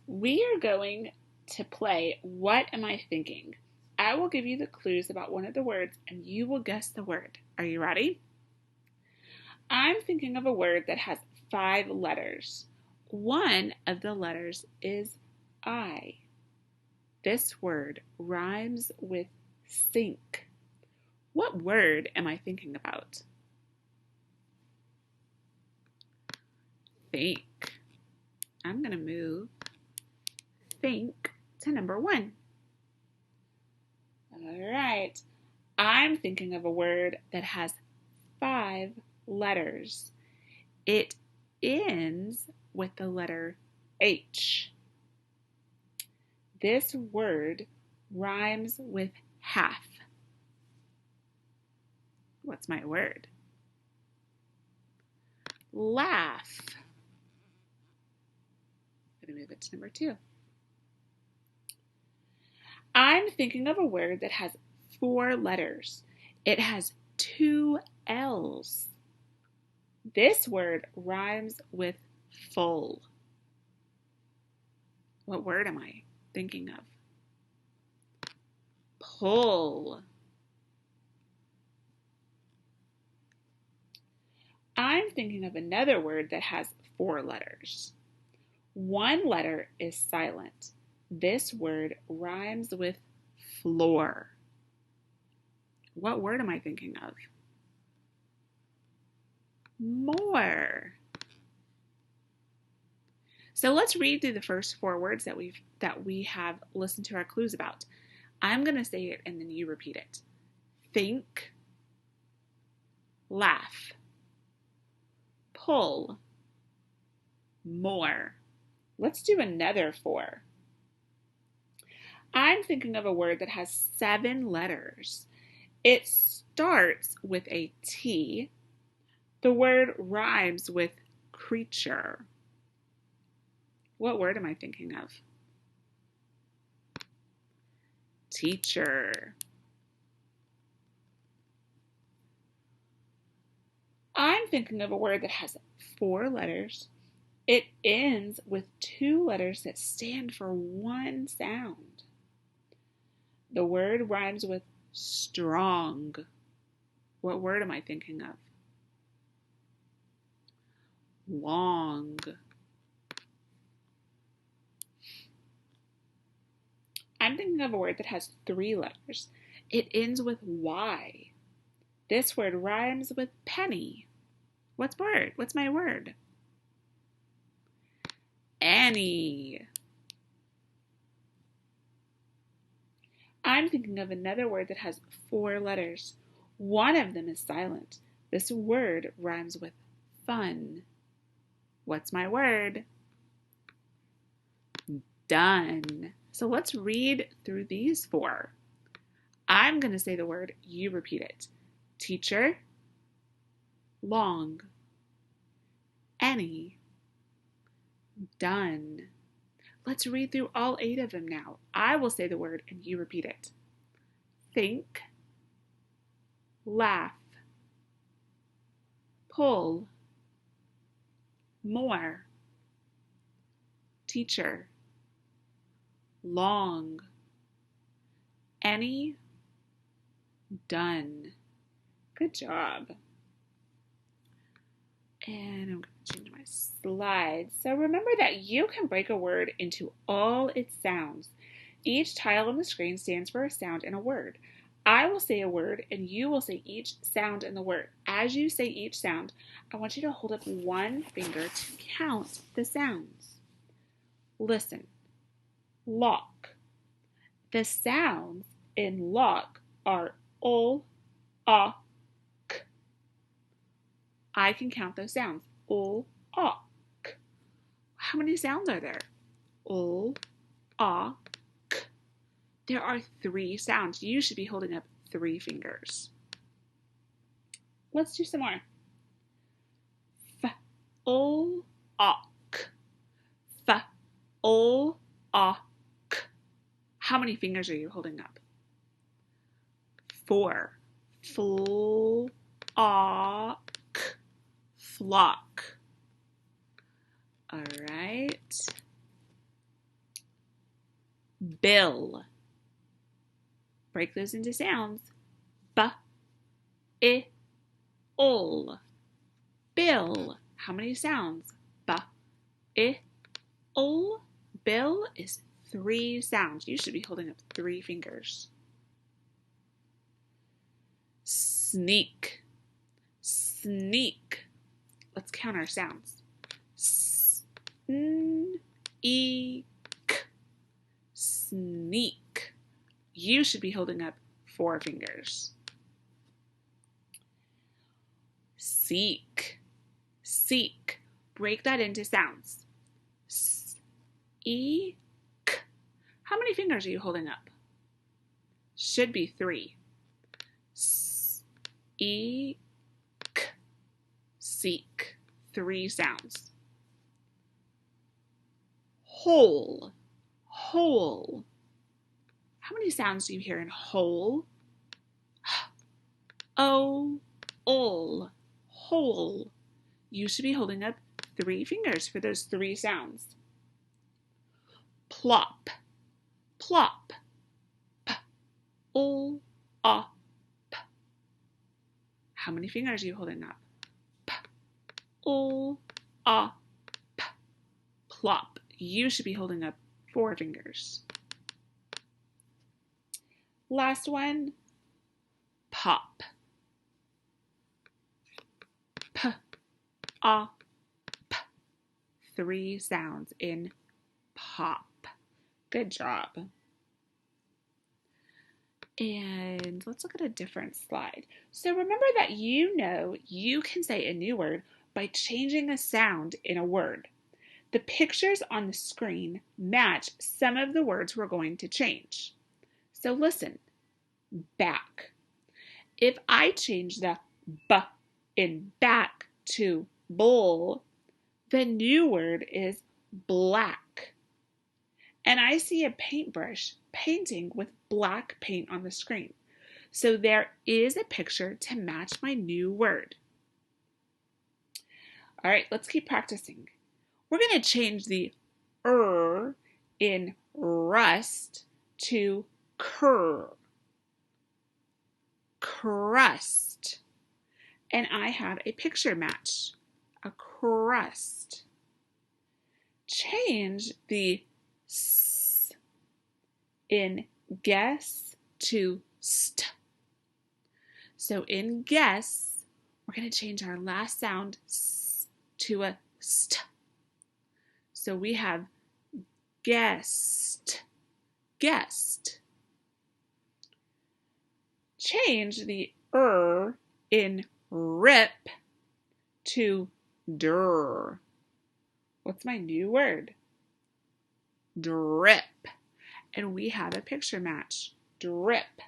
We are going to play What Am I Thinking? I will give you the clues about one of the words and you will guess the word. Are you ready? I'm thinking of a word that has 5 letters. One of the letters is I. This word rhymes with sink. What word am I thinking about? Think. I'm going to move think to number 1. All right. I'm thinking of a word that has 5 letters. It ends with the letter H. This word rhymes with half. What's my word? Laugh. I'm going to move it to number 2. I'm thinking of a word that has 4 letters. It has 2 L's. This word rhymes with full. What word am I thinking of? Pull. I'm thinking of another word that has 4 letters. One letter is silent. This word rhymes with floor. What word am I thinking of? More. So let's read through the first 4 words that we have listened to our clues about. I'm going to say it and then you repeat it. Think, laugh, pull, more. Let's do another 4. I'm thinking of a word that has 7 letters. It starts with a T. The word rhymes with creature. What word am I thinking of? Teacher. I'm thinking of a word that has 4 letters. It ends with 2 letters that stand for one sound. The word rhymes with strong. What word am I thinking of? Long. I'm thinking of a word that has 3 letters. It ends with Y. This word rhymes with penny. What's my word? Any. I'm thinking of another word that has 4 letters. One of them is silent. This word rhymes with fun. What's my word? Done. So let's read through these 4. I'm going to say the word, you repeat it. Teacher, long, any, done. Let's read through all 8 of them now. I will say the word and you repeat it. Think, laugh, pull, more, teacher, long, any, done. Good job. And I'm going to change my slides. So remember that you can break a word into all its sounds. Each tile on the screen stands for a sound in a word. I will say a word and you will say each sound in the word. As you say each sound, I want you to hold up one finger to count the sounds. Listen. Lock. The sounds in lock are ol, k. I can count those sounds. Ol, k. How many sounds are there? Ol, k. There are 3 sounds. You should be holding up 3 fingers. Let's do some more. F, ol, k. F, ol, k. How many fingers are you holding up? 4. Flock. Flock. All right. bill. Break those into sounds. B-I-L. Bill. How many sounds? B-I-L. Bill is 3 sounds. You should be holding up 3 fingers. Sneak. Sneak. Let's count our sounds. S-N-E-K. Sneak. You should be holding up 4 fingers. Seek. Seek. Break that into sounds. S-E-K. How many fingers are you holding up? Should be 3. S-E-K. Seek. 3 sounds. Whole. Whole. How many sounds do you hear in whole? O-ol. Whole. You should be holding up 3 fingers for those 3 sounds. Plop. Plop. P-O-P. How many fingers are you holding up? P-O-P. Plop. You should be holding up 4 fingers. Last one. Pop. P-O-P. 3 sounds in pop. Good job. And let's look at a different slide. So remember that you can say a new word by changing a sound in a word. The pictures on the screen match some of the words we're going to change. So listen, back. If I change the B in back to bull, the new word is black. And I see a paintbrush painting with black paint on the screen. So there is a picture to match my new word. All right, let's keep practicing. We're going to change the in rust to cur. Crust. And I have a picture match. A crust. Change the S in guess to st. So in guess, we're going to change our last sound S to a st. So we have guessed. Guessed. Change the in rip to dur. What's my new word? Drip. And we have a picture match. Drip.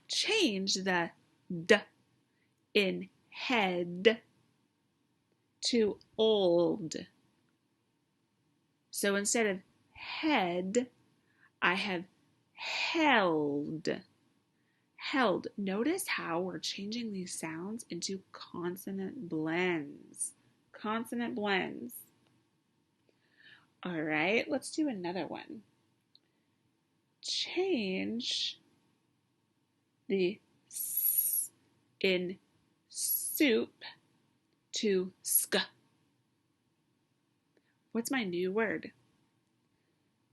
Change the D in head to old. So instead of head, I have held. Held. Notice how we're changing these sounds into consonant blends. Consonant blends. All right, let's do another one. Change the S in soup to sk. What's my new word?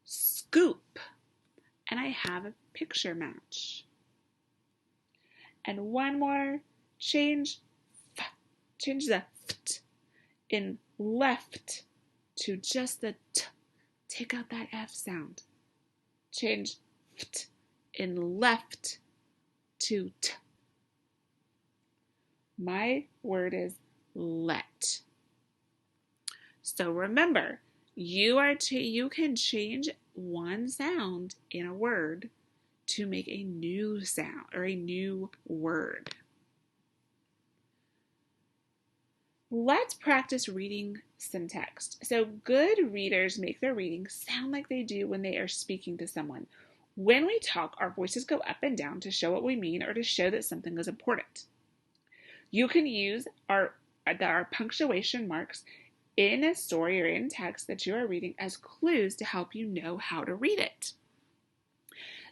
Scoop. And I have a picture match. And one more. Change the ft in left to just the t. Take out that F sound. Change ft in left to t. My word is let. So remember, you can change one sound in a word to make a new sound or a new word. Let's practice reading some text. So good readers make their reading sound like they do when they are speaking to someone. When we talk, our voices go up and down to show what we mean or to show that something is important. You can use our punctuation marks in a story or in text that you are reading as clues to help you know how to read it.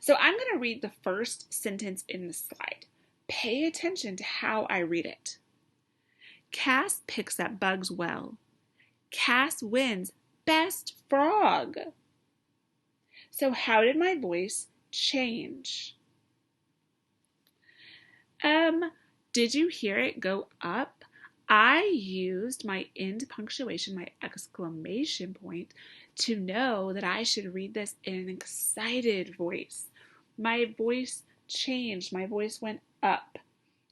So I'm going to read the first sentence in the slide. Pay attention to how I read it. Cass picks up bugs well. Cass wins best frog. So how did my voice change? Did you hear it go up? I used my end punctuation, my exclamation point, to know that I should read this in an excited voice. My voice changed. My voice went up.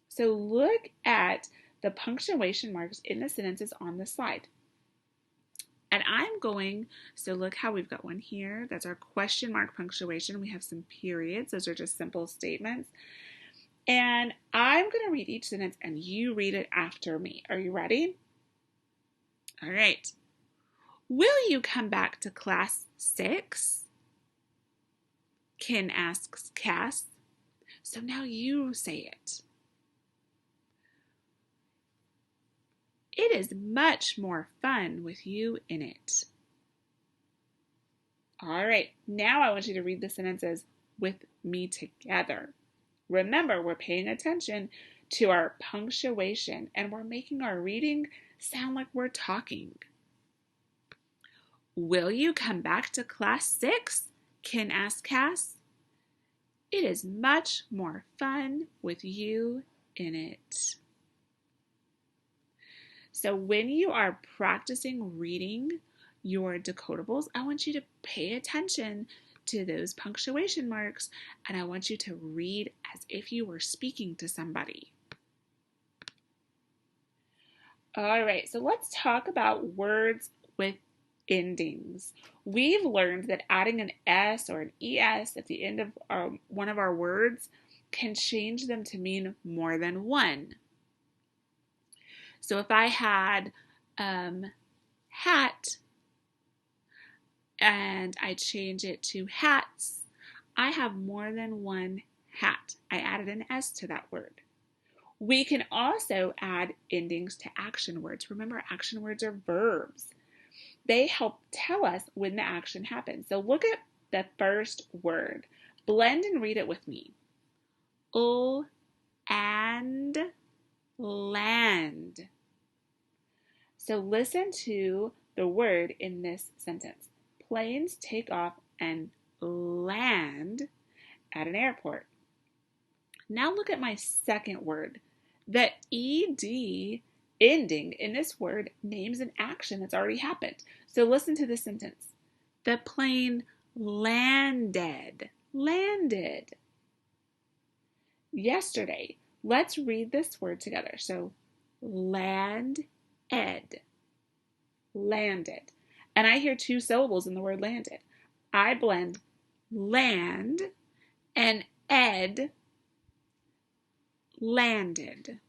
So look at the punctuation marks in the sentences on the slide. And so look how we've got one here. That's our question mark punctuation. We have some periods. Those are just simple statements. And I'm going to read each sentence and you read it after me. Are you ready? All right. Will you come back to class 6? Ken asks Cass. So now you say it. It is much more fun with you in it. All right, now I want you to read the sentences with me together. Remember, we're paying attention to our punctuation and we're making our reading sound like we're talking. Will you come back to class 6? Ken asked Cass. It is much more fun with you in it. So when you are practicing reading your decodables, I want you to pay attention to those punctuation marks and I want you to read as if you were speaking to somebody. All right, so let's talk about words with endings. We've learned that adding an S or an ES at the end of one of our words can change them to mean more than one. So if I had hat and I change it to hats, I have more than one hat. I added an S to that word. We can also add endings to action words. Remember, action words are verbs. They help tell us when the action happens. So look at the first word. Blend and read it with me. And land. So listen to the word in this sentence. Planes take off and land at an airport. Now look at my second word. The ED ending in this word names an action that's already happened. So listen to this sentence. The plane landed. Landed. Yesterday. Let's read this word together. So landed. Landed. And I hear two syllables in the word landed. I blend land and ed, landed.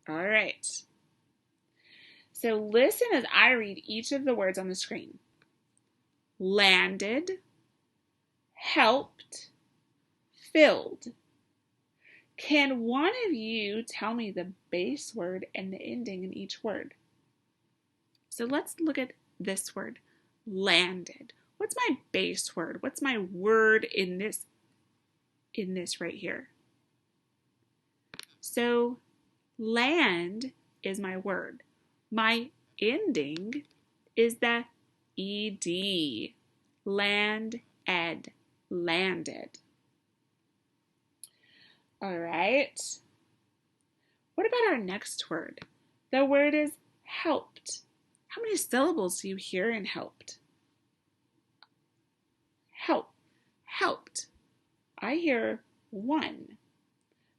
All right. So listen as I read each of the words on the screen. Landed, helped, filled. Can one of you tell me the base word and the ending in each word? So let's look at this word, landed. What's my base word? What's my word in this right here? So land is my word. My ending is the ed. Land, ed, landed. All right. What about our next word? The word is helped. How many syllables do you hear in helped? Help, helped. I hear one.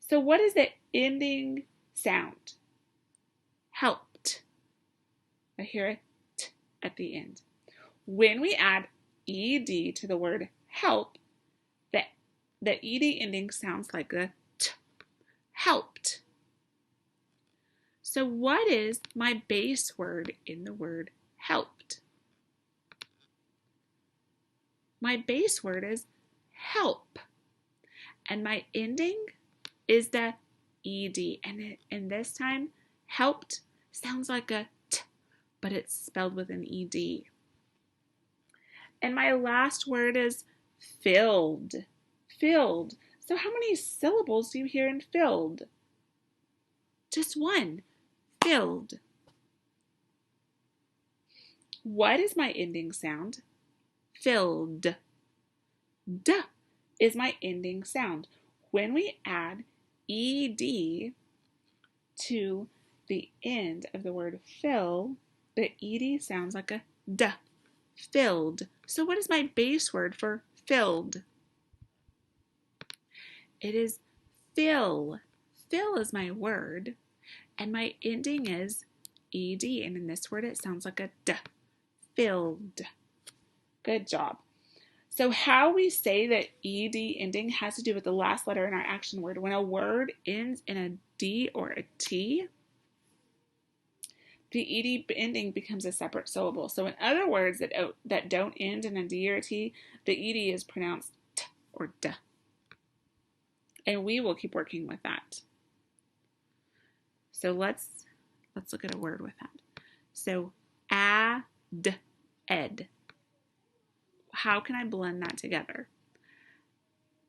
So what is the ending sound? Helped. I hear a t at the end. When we add ed to the word help, the ed ending sounds like a t. Helped. So what is my base word in the word helped? My base word is help. And my ending is the ed. And this time, Helped sounds like a t, but it's spelled with an ed. And my last word is filled. Filled. So how many syllables do you hear in filled? Just one. Filled. What is my ending sound? Filled. D is my ending sound. When we add ed to the end of the word fill, the ed sounds like a d. Filled. So what is my base word for filled? It is fill. Fill is my word, and my ending is ed, and in this word it sounds like a d. Filled. Good job. So how we say that ed ending has to do with the last letter in our action word. When a word ends in a d or a t, the ed ending becomes a separate syllable. So in other words that don't end in a d or a t, the ed is pronounced t or d. And we will keep working with that. So let's look at a word with that. So add, ed. How can I blend that together?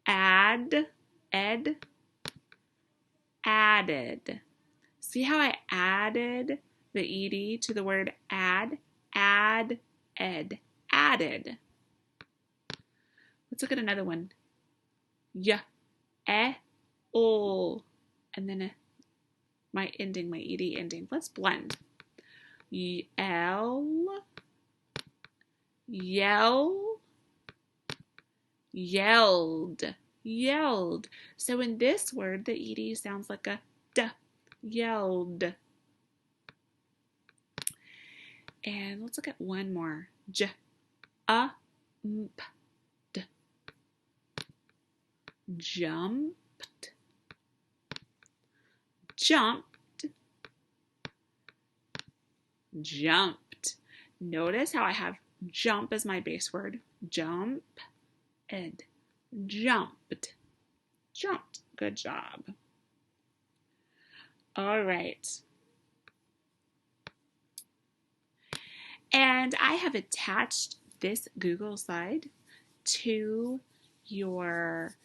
Add, ed, added. See how I added the ed to the word add? Add, ed, added. Let's look at another one. Ol, and then my ending, my ed ending. Let's blend. Yell, yell, yelled, yelled. So in this word, the ed sounds like a d. Yelled. And let's look at one more. Jumped. Jumped. Jumped. Jumped. Notice how I have jump as my base word. Jump, ed. Jumped. Jumped. Good job. All right. And I have attached this Google slide to your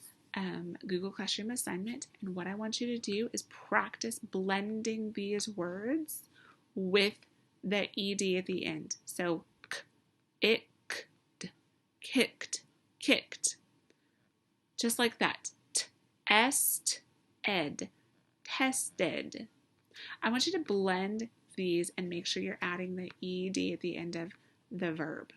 Google Classroom assignment. And what I want you to do is practice blending these words with the ed at the end. So, icked, kicked, kicked. Just like that. Est, ed, tested. I want you to blend these and make sure you're adding the ed at the end of the verb.